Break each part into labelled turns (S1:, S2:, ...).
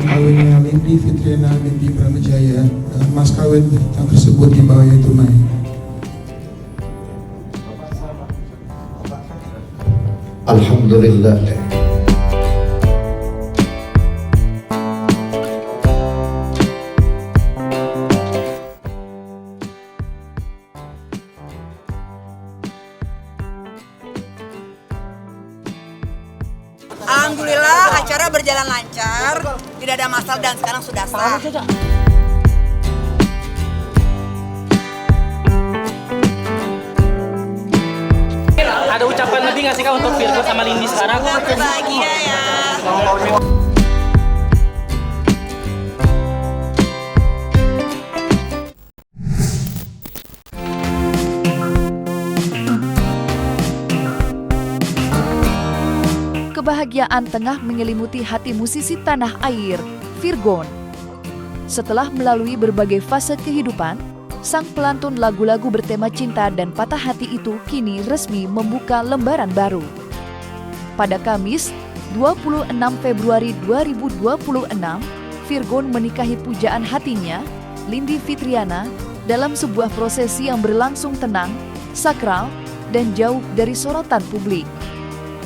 S1: dengan kawinnya Lindy Fitriana binti Pramajaya, dan mas kawin yang tersebut dibayar tunai.
S2: Alhamdulillah.
S3: Alhamdulillah acara berjalan lancar, tidak ada masalah dan sekarang sudah sah.
S4: Ada ucapan lebih nggak sih Kak untuk Virgo sama Lindy sekarang?
S3: Bahagia ya.
S5: Kebahagiaan tengah menyelimuti hati musisi tanah air, Virgon. Setelah melalui berbagai fase kehidupan, sang pelantun lagu-lagu bertema cinta dan patah hati itu kini resmi membuka lembaran baru. Pada Kamis, 26 Februari 2026, Virgon menikahi pujaan hatinya, Lindy Fitriana, dalam sebuah prosesi yang berlangsung tenang, sakral, dan jauh dari sorotan publik.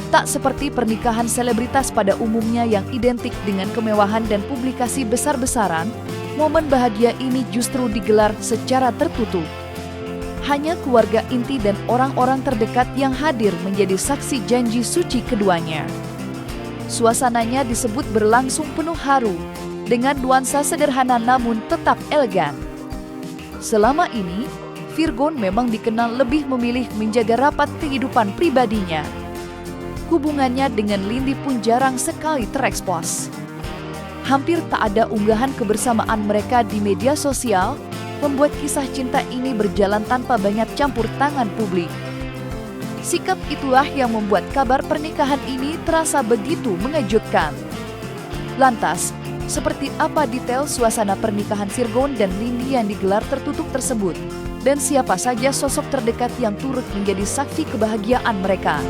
S5: Tak seperti pernikahan selebritas pada umumnya yang identik dengan kemewahan dan publikasi besar-besaran, momen bahagia ini justru digelar secara tertutup. Hanya keluarga inti dan orang-orang terdekat yang hadir menjadi saksi janji suci keduanya. Suasananya disebut berlangsung penuh haru, dengan nuansa sederhana namun tetap elegan. Selama ini, Virgon memang dikenal lebih memilih menjaga rapat kehidupan pribadinya. Hubungannya dengan Lindy pun jarang sekali terekspos. Hampir tak ada unggahan kebersamaan mereka di media sosial, membuat kisah cinta ini berjalan tanpa banyak campur tangan publik. Sikap itulah yang membuat kabar pernikahan ini terasa begitu mengejutkan. Lantas, seperti apa detail suasana pernikahan Virgon dan Lindy yang digelar tertutup tersebut? Dan siapa saja sosok terdekat yang turut menjadi saksi kebahagiaan mereka?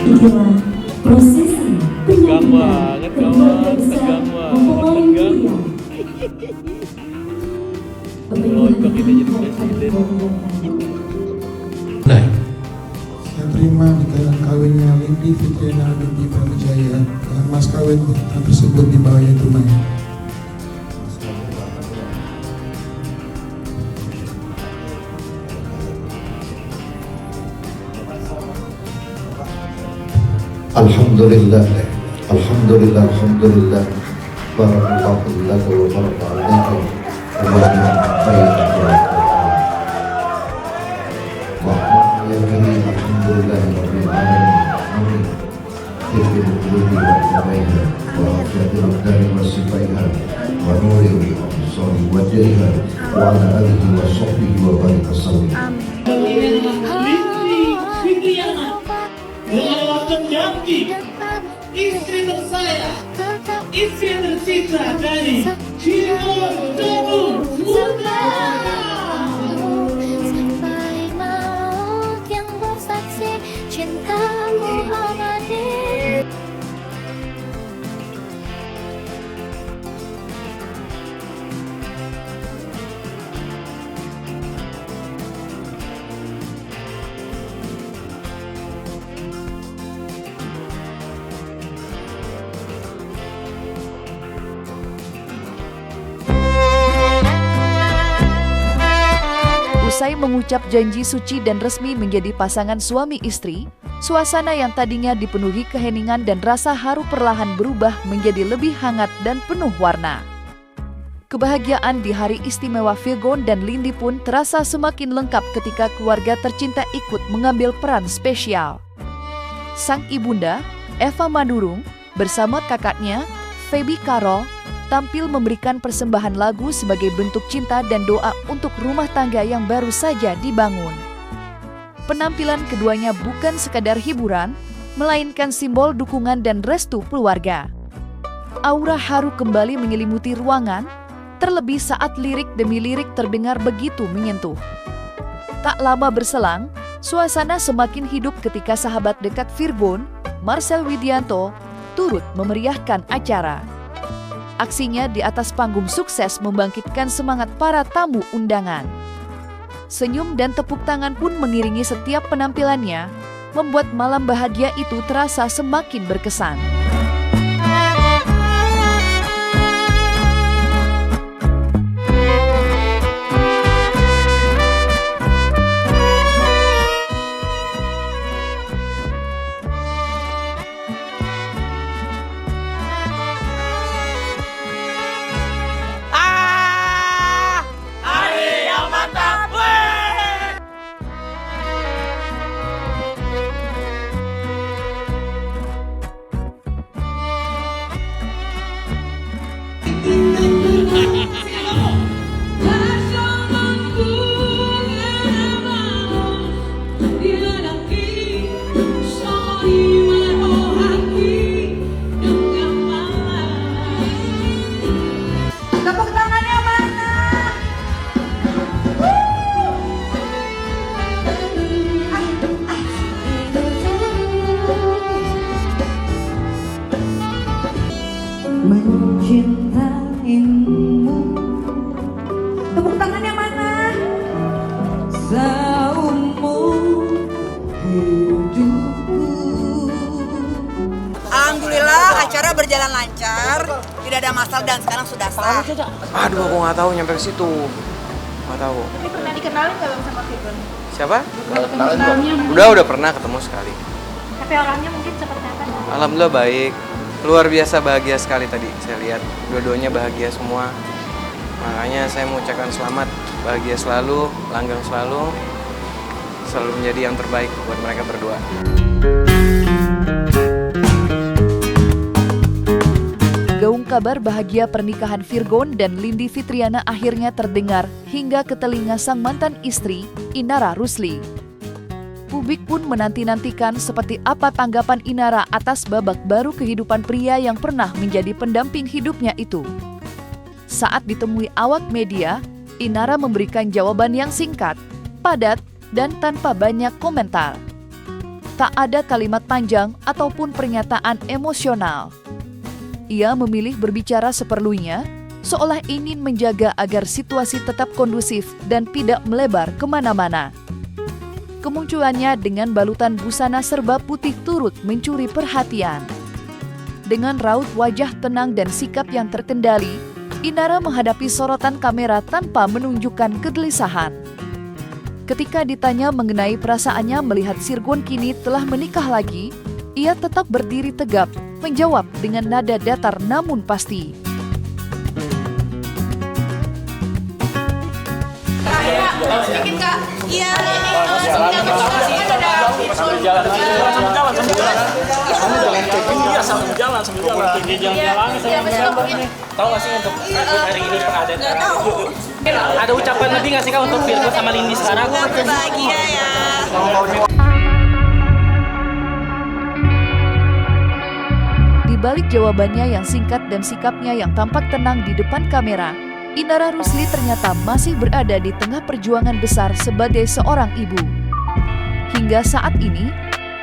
S6: Itulah prosesi
S4: Tegang banget kawan, tegang banget, Untuk kita jadi presiden.
S1: Saya terima nikah kawinnya Lindy Fitriana binti Pramajaya, dan mas kawin yang tersebut dibayar tunai.
S2: Alhamdulillah. Alhamdulillah. Alhamdulillah. Barakallahu laka wa baraka alaika wa alhamdulillah rabbil alamin. Amin. Qulubi wa qulubina wa afiyatil dari wasifaiha wa nuri wa absari wa jariha wa ala alihi wa sahbihi wa barik wasallim.
S7: Janji istri tersayang, istri tercinta dari Virgon Muda.
S6: Sampai maut yang bersaksi cintamu abadi.
S5: Usai mengucap janji suci dan resmi menjadi pasangan suami istri, suasana yang tadinya dipenuhi keheningan dan rasa haru perlahan berubah menjadi lebih hangat dan penuh warna. Kebahagiaan di hari istimewa Virgon dan Lindy pun terasa semakin lengkap ketika keluarga tercinta ikut mengambil peran spesial. Sang ibunda, Eva Manurung, bersama kakaknya, Feby Carol, tampil memberikan persembahan lagu sebagai bentuk cinta dan doa untuk rumah tangga yang baru saja dibangun. Penampilan keduanya bukan sekadar hiburan, melainkan simbol dukungan dan restu keluarga. Aura haru kembali menyelimuti ruangan, terlebih saat lirik demi lirik terdengar begitu menyentuh. Tak lama berselang, suasana semakin hidup ketika sahabat dekat Virgon, Marcel Widianto, turut memeriahkan acara. Aksinya di atas panggung sukses membangkitkan semangat para tamu undangan. Senyum dan tepuk tangan pun mengiringi setiap penampilannya, membuat malam bahagia itu terasa semakin berkesan.
S3: Tepuk tangannya mana?
S8: Mencintaimu.
S3: Tepuk tangannya mana?
S8: Seumur hidupku.
S3: Alhamdulillah acara berjalan lancar, tidak ada masalah dan sekarang sudah sah.
S9: Aduh, aku nggak tahu nyampe ke situ. Nggak tahu.
S3: Tapi pernah dikenalin nggak Bang sama Firgon?
S9: Siapa? Udah pernah ketemu sekali.
S6: Tapi orangnya mungkin seperti apa?
S9: Alhamdulillah baik. Luar biasa bahagia sekali tadi saya lihat. Dua-duanya bahagia semua. Makanya saya mengucapkan selamat, bahagia selalu, langgeng selalu menjadi yang terbaik buat mereka berdua.
S5: Gaung kabar bahagia pernikahan Firgon dan Lindy Fitriana akhirnya terdengar hingga ke telinga sang mantan istri, Inara Rusli. Publik pun menanti-nantikan seperti apa tanggapan Inara atas babak baru kehidupan pria yang pernah menjadi pendamping hidupnya itu. Saat ditemui awak media, Inara memberikan jawaban yang singkat, padat, dan tanpa banyak komentar. Tak ada kalimat panjang ataupun pernyataan emosional. Ia memilih berbicara seperlunya, seolah ingin menjaga agar situasi tetap kondusif dan tidak melebar kemana-mana. Kemunculannya dengan balutan busana serba putih turut mencuri perhatian. Dengan raut wajah tenang dan sikap yang terkendali, Inara menghadapi sorotan kamera tanpa menunjukkan kegelisahan. Ketika ditanya mengenai perasaannya melihat Firgon kini telah menikah lagi, ia tetap berdiri tegap, menjawab dengan nada datar namun pasti.
S3: Sedikit Kak. Iya.
S4: Tahu nggak sih untuk hari ini pengadaan? Ada ucapan lebih nggak sih Kak untuk Firgon sama Lindy sekarang?
S3: Bahagia ya.
S5: Di balik jawabannya yang singkat dan sikapnya yang tampak tenang di depan kamera, Inara Rusli ternyata masih berada di tengah perjuangan besar sebagai seorang ibu. Hingga saat ini,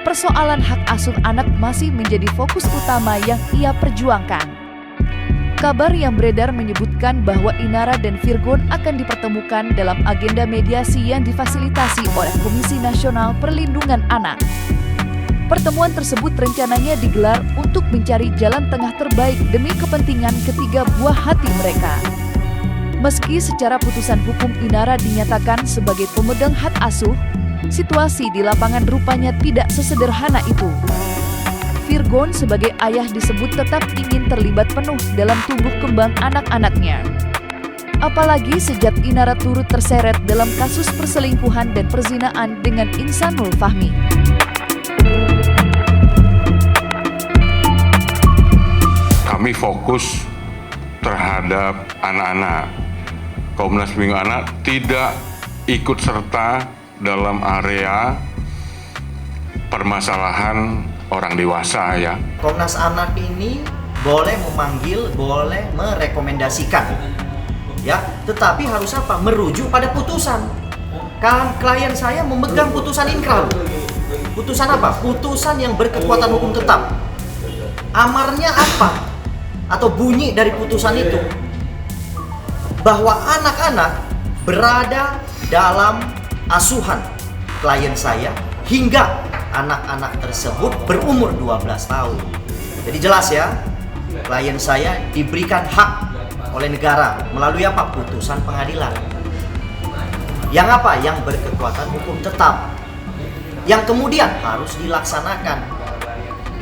S5: persoalan hak asuh anak masih menjadi fokus utama yang ia perjuangkan. Kabar yang beredar menyebutkan bahwa Inara dan Firgon akan dipertemukan dalam agenda mediasi yang difasilitasi oleh Komisi Nasional Perlindungan Anak. Pertemuan tersebut rencananya digelar untuk mencari jalan tengah terbaik demi kepentingan ketiga buah hati mereka. Meski secara putusan hukum Inara dinyatakan sebagai pemegang hak asuh, situasi di lapangan rupanya tidak sesederhana itu. Firgon sebagai ayah disebut tetap ingin terlibat penuh dalam tumbuh kembang anak-anaknya. Apalagi sejak Inara turut terseret dalam kasus perselingkuhan dan perzinaan dengan Insanul Fahmi.
S10: Kami fokus terhadap anak-anak. Komnas Perlindungan Anak tidak ikut serta dalam area permasalahan orang dewasa ya.
S11: Komnas Anak ini boleh memanggil, boleh merekomendasikan, ya. Tetapi harus apa? Merujuk pada putusan. Kan klien saya memegang putusan inkrah. Putusan apa? Putusan yang berkekuatan hukum tetap. Amarnya apa? Atau bunyi dari putusan itu? Bahwa anak-anak berada dalam asuhan klien saya hingga anak-anak tersebut berumur 12 tahun. Jadi jelas ya, klien saya diberikan hak oleh negara melalui apa? Putusan pengadilan. Yang apa? Yang berkekuatan hukum tetap. Yang kemudian harus dilaksanakan.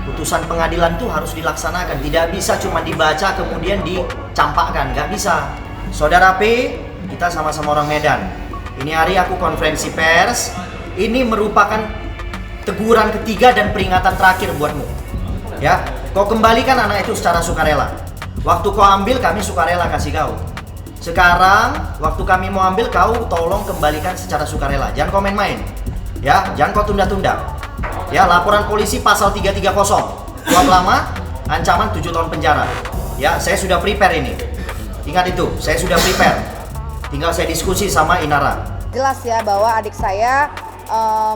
S11: Putusan pengadilan itu harus dilaksanakan. Tidak bisa cuma dibaca kemudian dicampakkan. Nggak bisa. Saudara P, kita sama-sama orang Medan. Ini hari aku konferensi pers. Ini merupakan teguran ketiga dan peringatan terakhir buatmu. Ya, kau kembalikan anak itu secara sukarela. Waktu kau ambil, kami sukarela kasih kau. Sekarang, waktu kami mau ambil, kau tolong kembalikan secara sukarela. Jangan kau main-main. Ya, jangan kau tunda-tunda. Ya, laporan polisi pasal 330. Kuap lama, ancaman 7 tahun penjara. Ya, saya sudah prepare ini. Ingat itu, saya sudah prepare. Tinggal saya diskusi sama Inara.
S3: Jelas ya bahwa adik saya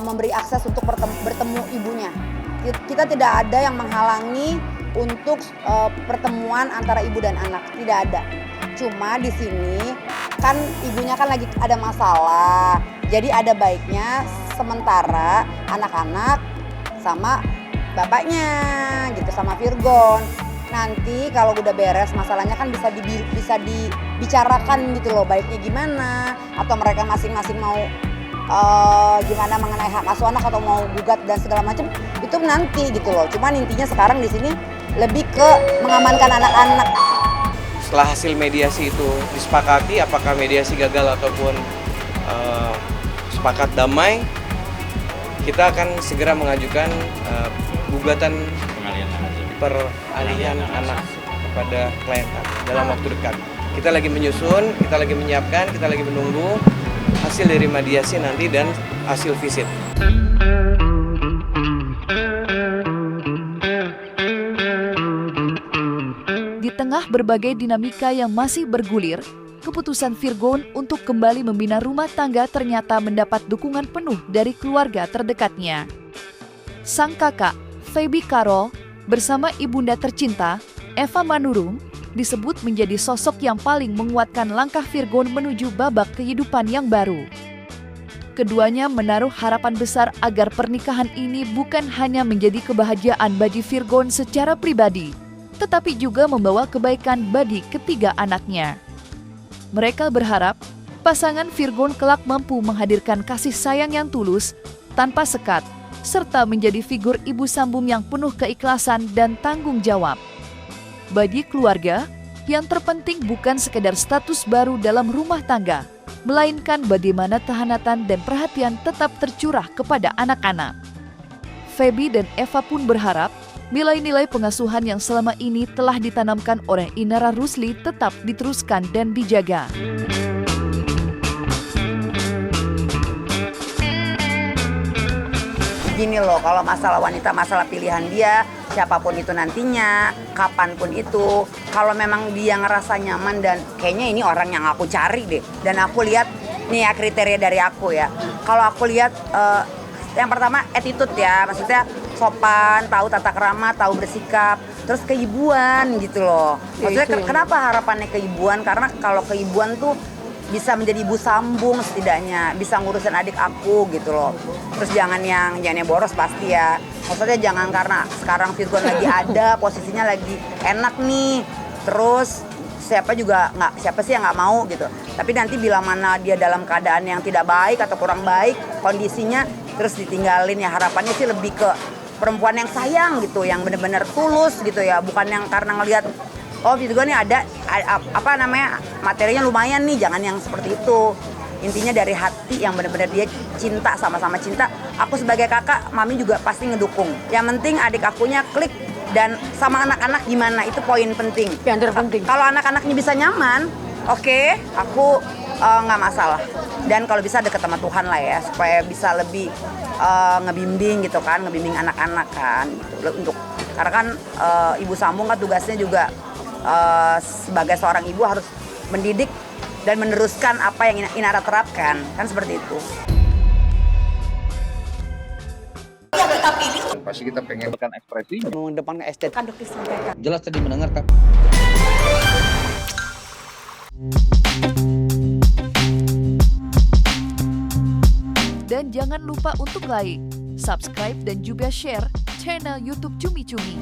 S3: memberi akses untuk bertemu ibunya. Kita tidak ada yang menghalangi untuk pertemuan antara ibu dan anak, tidak ada. Cuma di sini kan ibunya kan lagi ada masalah. Jadi ada baiknya sementara anak-anak sama bapaknya gitu, sama Virgon. Nanti kalau udah beres masalahnya kan bisa dibicarakan gitu loh, baiknya gimana, atau mereka masing-masing mau gimana mengenai hak asuh anak atau mau gugat dan segala macam, itu nanti gitu loh. Cuman intinya sekarang di sini lebih ke mengamankan anak-anak.
S9: Setelah hasil mediasi itu disepakati, apakah mediasi gagal ataupun sepakat damai, kita akan segera mengajukan gugatan peralihan anak kepada klien dalam waktu dekat. Kita lagi menyusun, kita lagi menyiapkan, kita lagi menunggu hasil dari mediasi nanti dan hasil visit.
S5: Di tengah berbagai dinamika yang masih bergulir, keputusan Virgon untuk kembali membina rumah tangga ternyata mendapat dukungan penuh dari keluarga terdekatnya. Sang kakak, Feby Carol, bersama ibunda tercinta, Eva Manurung, disebut menjadi sosok yang paling menguatkan langkah Virgon menuju babak kehidupan yang baru. Keduanya menaruh harapan besar agar pernikahan ini bukan hanya menjadi kebahagiaan bagi Virgon secara pribadi, tetapi juga membawa kebaikan bagi ketiga anaknya. Mereka berharap pasangan Virgon kelak mampu menghadirkan kasih sayang yang tulus, tanpa sekat, serta menjadi figur ibu sambung yang penuh keikhlasan dan tanggung jawab. Bagi keluarga, yang terpenting bukan sekedar status baru dalam rumah tangga, melainkan bagaimana kehangatan dan perhatian tetap tercurah kepada anak-anak. Feby dan Eva pun berharap nilai-nilai pengasuhan yang selama ini telah ditanamkan oleh Inara Rusli tetap diteruskan dan dijaga.
S3: Gini loh, kalau masalah wanita, masalah pilihan dia, siapapun itu nantinya, kapanpun itu, kalau memang dia ngerasa nyaman dan kayaknya ini orang yang aku cari deh, dan aku lihat, nih ya kriteria dari aku ya, kalau aku lihat yang pertama attitude ya, maksudnya sopan, tahu tata krama, tahu bersikap, terus keibuan gitu loh. Maksudnya kenapa harapannya keibuan? Karena kalau keibuan tuh bisa menjadi ibu sambung setidaknya, bisa ngurusin adik aku gitu loh. Terus jangan yang boros pasti ya. Maksudnya jangan karena sekarang Virgon lagi ada, posisinya lagi enak nih. Terus siapa sih yang nggak mau gitu. Tapi nanti bila mana dia dalam keadaan yang tidak baik atau kurang baik kondisinya, terus ditinggalin ya, harapannya sih lebih ke perempuan yang sayang gitu, yang benar-benar tulus gitu ya, bukan yang karena ngelihat oh Virgon nih ada materinya lumayan nih, jangan yang seperti itu. Intinya dari hati yang benar-benar dia cinta, sama-sama cinta. Aku sebagai kakak, mami juga pasti ngedukung. Yang penting adik akunya klik, dan sama anak-anak gimana, itu poin penting. Yang terpenting. Kalau anak-anaknya bisa nyaman, oke, aku nggak masalah. Dan kalau bisa deket sama Tuhan lah ya, supaya bisa lebih ngebimbing gitu kan, ngebimbing anak-anak kan. Gitu. Karena kan ibu sambung kan tugasnya juga sebagai seorang ibu harus mendidik dan meneruskan apa yang Inara terapkan, kan seperti itu.
S2: pasti kita pengen
S8: ekspresi.
S3: Mengedepankan estetika. Kan dokter sampaikan.
S8: Jelas tadi mendengarkan.
S5: Dan jangan lupa untuk like, subscribe, dan juga share channel YouTube Cumi Cumi.